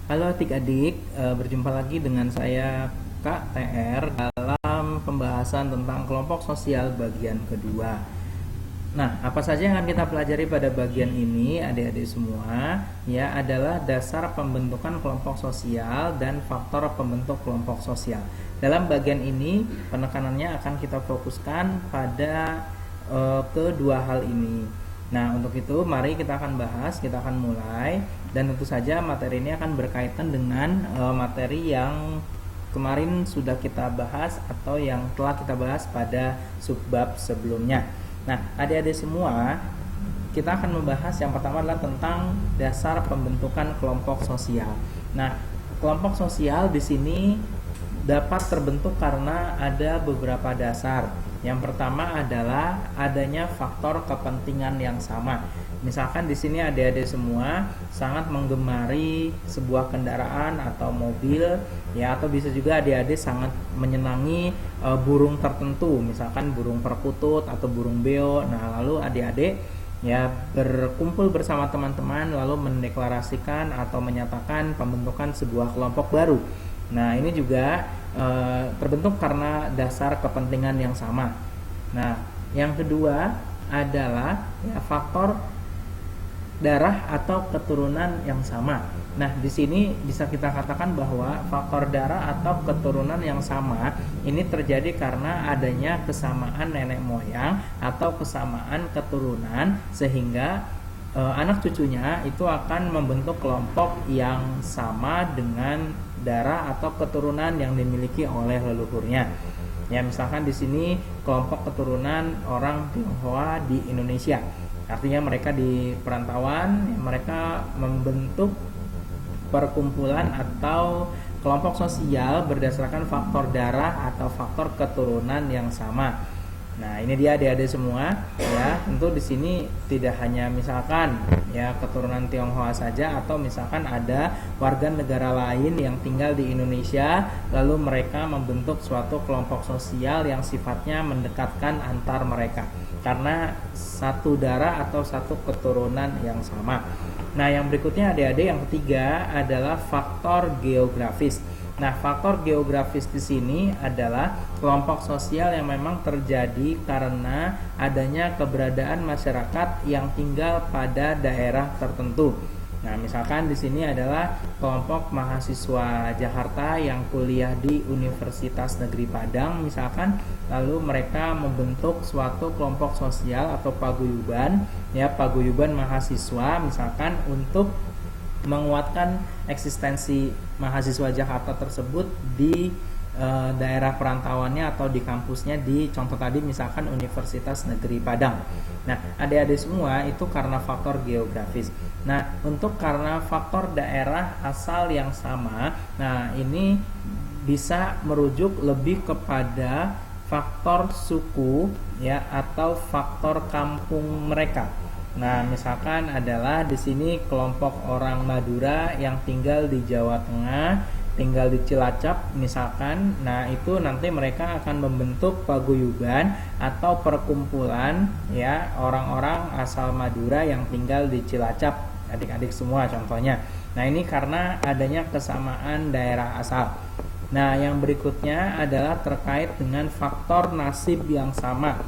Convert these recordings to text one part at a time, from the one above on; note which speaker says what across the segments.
Speaker 1: Halo adik-adik, berjumpa lagi dengan saya Kak TR dalam pembahasan tentang kelompok sosial bagian kedua. Nah, apa saja yang akan kita pelajari pada bagian ini adik-adik semua ya adalah dasar pembentukan kelompok sosial dan faktor pembentuk kelompok sosial. Dalam bagian ini penekanannya akan kita fokuskan pada kedua hal ini. Nah, untuk itu mari kita akan bahas, kita akan mulai, dan tentu saja materi ini akan berkaitan dengan materi yang kemarin sudah kita bahas atau yang telah kita bahas pada subbab sebelumnya. Nah, adik-adik semua, kita akan membahas yang pertama adalah tentang dasar pembentukan kelompok sosial. Nah, kelompok sosial di sini dapat terbentuk karena ada beberapa dasar. Yang pertama adalah adanya faktor kepentingan yang sama. Misalkan di sini adik-adik semua sangat menggemari sebuah kendaraan atau mobil, ya, atau bisa juga adik-adik sangat menyenangi burung tertentu, misalkan burung perkutut atau burung beo. Nah, lalu adik-adik ya berkumpul bersama teman-teman lalu mendeklarasikan atau menyatakan pembentukan sebuah kelompok baru. Nah, ini juga terbentuk karena dasar kepentingan yang sama. Nah, yang kedua adalah ya, faktor darah atau keturunan yang sama. Nah, di sini bisa kita katakan bahwa faktor darah atau keturunan yang sama ini terjadi karena adanya kesamaan nenek moyang atau kesamaan keturunan, sehingga anak cucunya itu akan membentuk kelompok yang sama dengan darah atau keturunan yang dimiliki oleh leluhurnya. Ya, misalkan di sini kelompok keturunan orang Tionghoa di Indonesia. Artinya mereka di perantauan, mereka membentuk perkumpulan atau kelompok sosial berdasarkan faktor darah atau faktor keturunan yang sama. Nah, ini dia adik-adik semua ya. Tentu di sini tidak hanya misalkan ya keturunan Tionghoa saja, atau misalkan ada warga negara lain yang tinggal di Indonesia lalu mereka membentuk suatu kelompok sosial yang sifatnya mendekatkan antar mereka karena satu darah atau satu keturunan yang sama. Nah, yang berikutnya adik-adik, yang ketiga adalah faktor geografis. Nah, faktor geografis di sini adalah kelompok sosial yang memang terjadi karena adanya keberadaan masyarakat yang tinggal pada daerah tertentu. Nah, misalkan di sini adalah kelompok mahasiswa Jakarta yang kuliah di Universitas Negeri Padang misalkan, lalu mereka membentuk suatu kelompok sosial atau paguyuban, ya, paguyuban mahasiswa misalkan untuk menguatkan eksistensi mahasiswa Jakarta tersebut di daerah perantauannya atau di kampusnya di contoh tadi misalkan Universitas Negeri Padang. Nah, adik-adik semua itu karena faktor geografis. Nah, untuk karena faktor daerah asal yang sama, nah ini bisa merujuk lebih kepada faktor suku ya atau faktor kampung mereka. Nah, misalkan adalah di sini kelompok orang Madura yang tinggal di Jawa Tengah, tinggal di Cilacap misalkan. Nah, itu nanti mereka akan membentuk paguyuban atau perkumpulan ya orang-orang asal Madura yang tinggal di Cilacap, adik-adik semua contohnya. Nah, ini karena adanya kesamaan daerah asal. Nah, yang berikutnya adalah terkait dengan faktor nasib yang sama.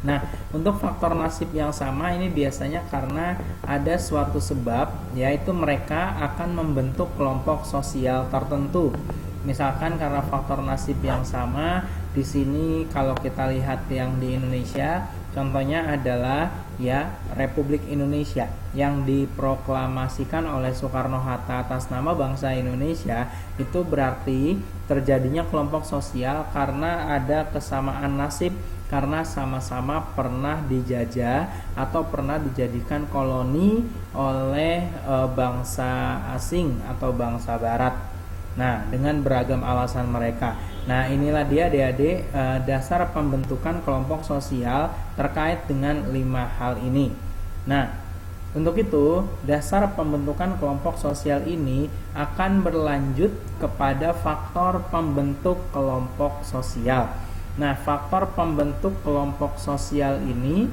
Speaker 1: Nah, untuk faktor nasib yang sama ini biasanya karena ada suatu sebab, yaitu mereka akan membentuk kelompok sosial tertentu. Misalkan karena faktor nasib yang sama, di sini kalau kita lihat yang di Indonesia, contohnya adalah ya Republik Indonesia yang diproklamasikan oleh Soekarno-Hatta atas nama bangsa Indonesia, itu berarti terjadinya kelompok sosial karena ada kesamaan nasib, karena sama-sama pernah dijajah atau pernah dijadikan koloni oleh bangsa asing atau bangsa barat. Nah, dengan beragam alasan mereka. Nah, inilah dia adik-adik dasar pembentukan kelompok sosial terkait dengan 5 hal ini. Nah, untuk itu dasar pembentukan kelompok sosial ini akan berlanjut kepada faktor pembentuk kelompok sosial. Nah, faktor pembentuk kelompok sosial ini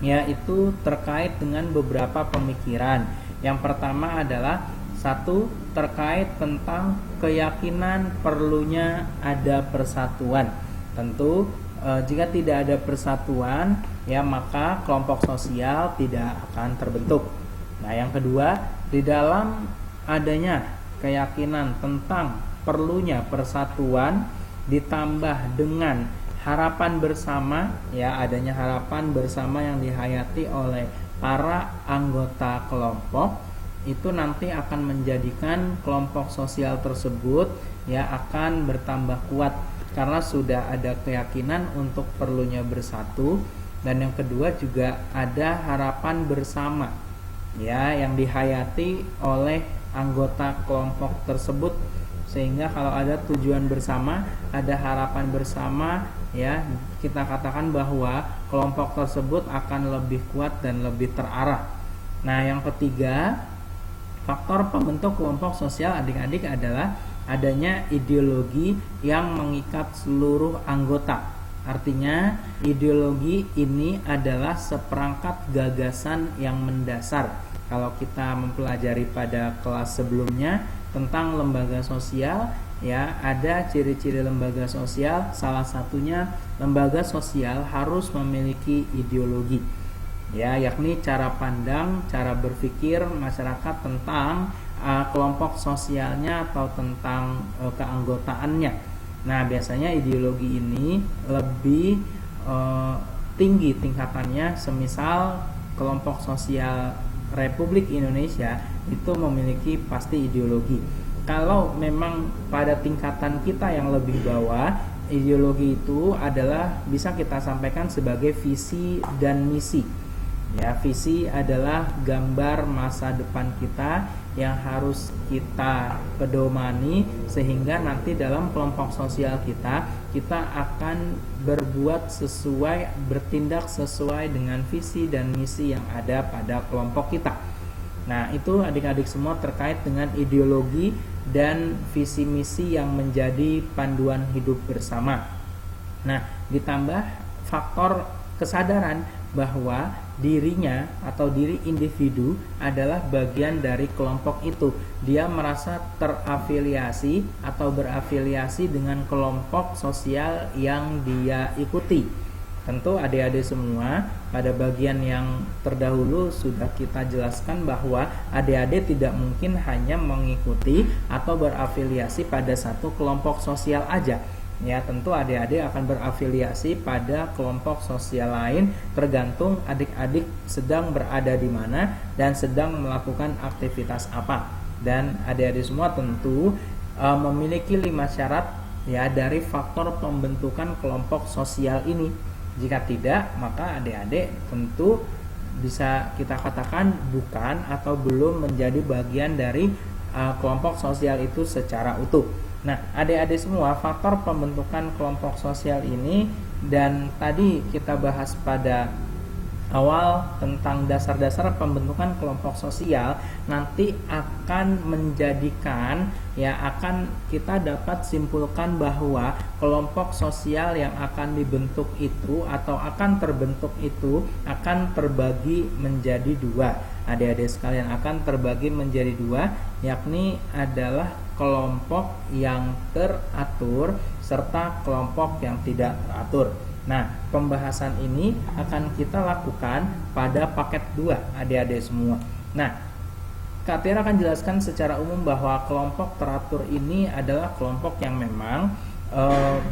Speaker 1: yaitu terkait dengan beberapa pemikiran. Yang pertama adalah Satu, terkait tentang keyakinan perlunya ada persatuan. Tentu jika tidak ada persatuan, ya maka kelompok sosial tidak akan terbentuk. Nah, yang kedua, di dalam adanya keyakinan tentang perlunya persatuan ditambah dengan harapan bersama, ya adanya harapan bersama yang dihayati oleh para anggota kelompok, itu nanti akan menjadikan kelompok sosial tersebut ya akan bertambah kuat karena sudah ada keyakinan untuk perlunya bersatu, dan yang kedua juga ada harapan bersama ya yang dihayati oleh anggota kelompok tersebut, sehingga kalau ada tujuan bersama, ada harapan bersama, ya kita katakan bahwa kelompok tersebut akan lebih kuat dan lebih terarah. Nah, yang ketiga, faktor pembentuk kelompok sosial adik-adik adalah adanya ideologi yang mengikat seluruh anggota. Artinya, ideologi ini adalah seperangkat gagasan yang mendasar. Kalau kita mempelajari pada kelas sebelumnya tentang lembaga sosial, ya ada ciri-ciri lembaga sosial. Salah satunya lembaga sosial harus memiliki ideologi, ya yakni cara pandang, cara berpikir masyarakat tentang kelompok sosialnya atau tentang keanggotaannya. Nah, biasanya ideologi ini lebih tinggi tingkatannya, semisal kelompok sosial Republik Indonesia itu memiliki pasti ideologi. Kalau memang pada tingkatan kita yang lebih bawah, ideologi itu adalah bisa kita sampaikan sebagai visi dan misi. Ya, visi adalah gambar masa depan kita yang harus kita pedomani sehingga nanti dalam kelompok sosial kita akan berbuat sesuai, bertindak sesuai dengan visi dan misi yang ada pada kelompok kita. Nah, itu adik-adik semua terkait dengan ideologi dan visi misi yang menjadi panduan hidup bersama. Nah, ditambah faktor kesadaran bahwa dirinya atau diri individu adalah bagian dari kelompok itu. Dia merasa terafiliasi atau berafiliasi dengan kelompok sosial yang dia ikuti. Tentu adik-adik semua pada bagian yang terdahulu sudah kita jelaskan bahwa adik-adik tidak mungkin hanya mengikuti atau berafiliasi pada satu kelompok sosial aja. Ya, tentu adik-adik akan berafiliasi pada kelompok sosial lain tergantung adik-adik sedang berada di mana dan sedang melakukan aktivitas apa. Dan adik-adik semua tentu memiliki 5 syarat ya dari faktor pembentukan kelompok sosial ini. Jika tidak, maka adik-adik tentu bisa kita katakan bukan atau belum menjadi bagian dari kelompok sosial itu secara utuh. Nah, adik-adik semua, faktor pembentukan kelompok sosial ini, dan tadi kita bahas pada awal tentang dasar-dasar pembentukan kelompok sosial, nanti akan menjadikan ya akan kita dapat simpulkan bahwa kelompok sosial yang akan dibentuk itu atau akan terbentuk itu akan terbagi menjadi 2. Adik-adik sekalian, akan terbagi menjadi 2, yakni adalah kelompok yang teratur serta kelompok yang tidak teratur. Nah, pembahasan ini akan kita lakukan pada paket 2 adik-adik semua. Nah, Kak Tiara akan jelaskan secara umum bahwa kelompok teratur ini adalah kelompok yang memang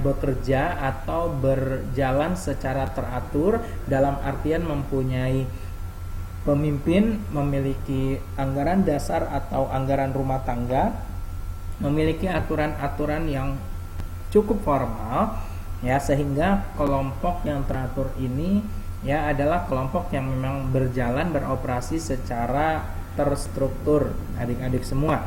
Speaker 1: bekerja atau berjalan secara teratur, dalam artian mempunyai pemimpin, memiliki anggaran dasar atau anggaran rumah tangga, memiliki aturan-aturan yang cukup formal, ya sehingga kelompok yang teratur ini ya adalah kelompok yang memang berjalan beroperasi secara terstruktur adik-adik semua.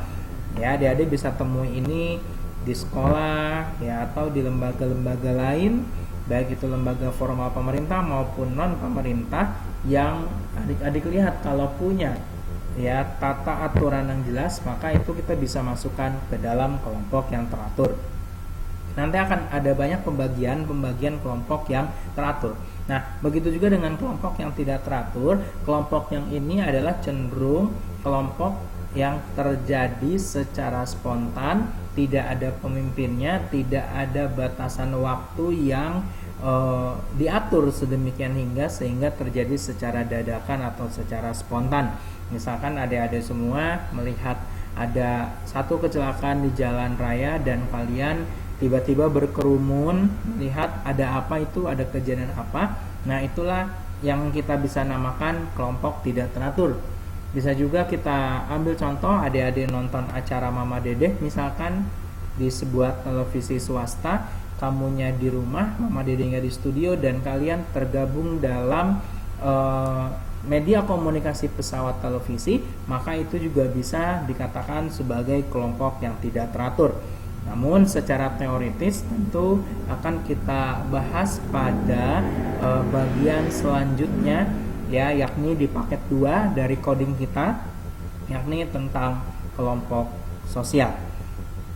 Speaker 1: Ya, adik-adik bisa temui ini di sekolah ya atau di lembaga-lembaga lain, baik itu lembaga formal pemerintah maupun non pemerintah, yang adik-adik lihat kalau punya ya tata aturan yang jelas, maka itu kita bisa masukkan ke dalam kelompok yang teratur. nanti akan ada banyak pembagian kelompok yang teratur. Nah, begitu juga dengan kelompok yang tidak teratur. Kelompok yang ini adalah cenderung kelompok yang terjadi secara spontan, tidak ada pemimpinnya, tidak ada batasan waktu yang diatur sedemikian sehingga terjadi secara dadakan atau secara spontan. Misalkan adik-adik semua melihat ada satu kecelakaan di jalan raya dan kalian tiba-tiba berkerumun melihat ada apa itu, ada kejadian apa. Nah, itulah yang kita bisa namakan kelompok tidak teratur. Bisa juga kita ambil contoh adik-adik nonton acara Mama Dedeh misalkan di sebuah televisi swasta, kamunya di rumah, Mama Dedeh nggak di studio, dan kalian tergabung dalam media komunikasi pesawat televisi, maka itu juga bisa dikatakan sebagai kelompok yang tidak teratur. Namun secara teoritis tentu akan kita bahas pada bagian selanjutnya, ya, yakni di paket 2 dari coding kita, yakni tentang kelompok sosial.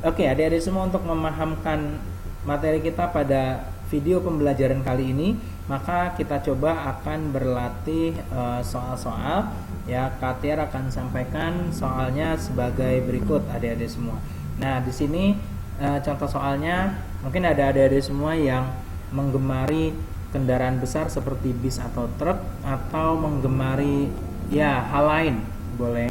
Speaker 1: Oke, adik-adik semua, untuk memahamkan materi kita pada video pembelajaran kali ini, maka kita coba akan berlatih soal-soal, ya. KTR akan sampaikan soalnya sebagai berikut, adik-adik semua. Nah, di sini contoh soalnya, mungkin ada adik-adik semua yang menggemari kendaraan besar seperti bis atau truk, atau menggemari ya hal lain, boleh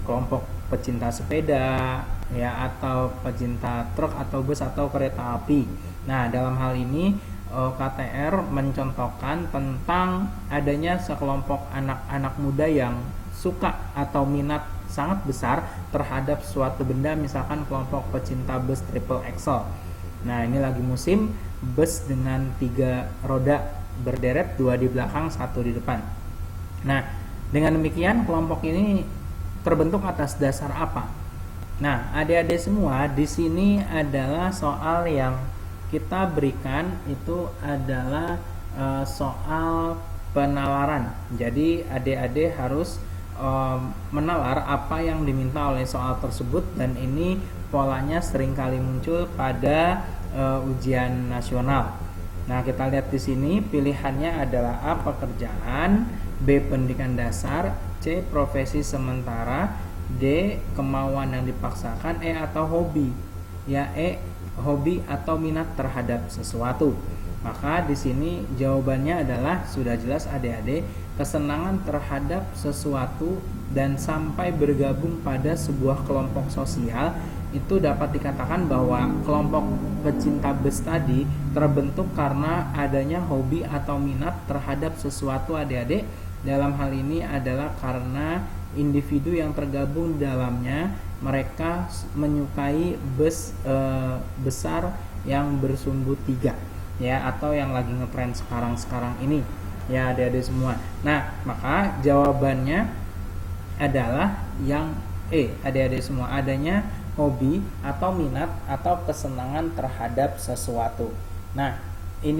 Speaker 1: kelompok pecinta sepeda, ya, atau pecinta truk atau bus atau kereta api. Nah, dalam hal ini KTR mencontohkan tentang adanya sekelompok anak-anak muda yang suka atau minat sangat besar terhadap suatu benda, misalkan kelompok pecinta bus triple axle. Nah, ini lagi musim bus dengan 3 roda berderet, 2 di belakang, 1 di depan. Nah, dengan demikian kelompok ini terbentuk atas dasar apa? Nah, adik-adik semua, di sini adalah soal yang kita berikan itu adalah soal penalaran. Jadi adik-adik harus menalar apa yang diminta oleh soal tersebut, dan ini polanya seringkali muncul pada ujian nasional. Nah, kita lihat di sini pilihannya adalah A, pekerjaan, B, pendidikan dasar, C, profesi sementara, D, kemauan yang dipaksakan, E, atau hobi. Ya, E, hobi atau minat terhadap sesuatu. Maka di sini jawabannya adalah sudah jelas adik-adik, kesenangan terhadap sesuatu dan sampai bergabung pada sebuah kelompok sosial. Itu dapat dikatakan bahwa kelompok pecinta bus tadi terbentuk karena adanya hobi atau minat terhadap sesuatu, adik-adik. Dalam hal ini adalah karena individu yang tergabung dalamnya mereka menyukai bus besar yang bersumbu 3, ya, atau yang lagi ngetren sekarang ini, ya, adik-adik semua. Nah, maka jawabannya adalah yang E, adik-adik semua, adanya hobi atau minat atau kesenangan terhadap sesuatu. Nah,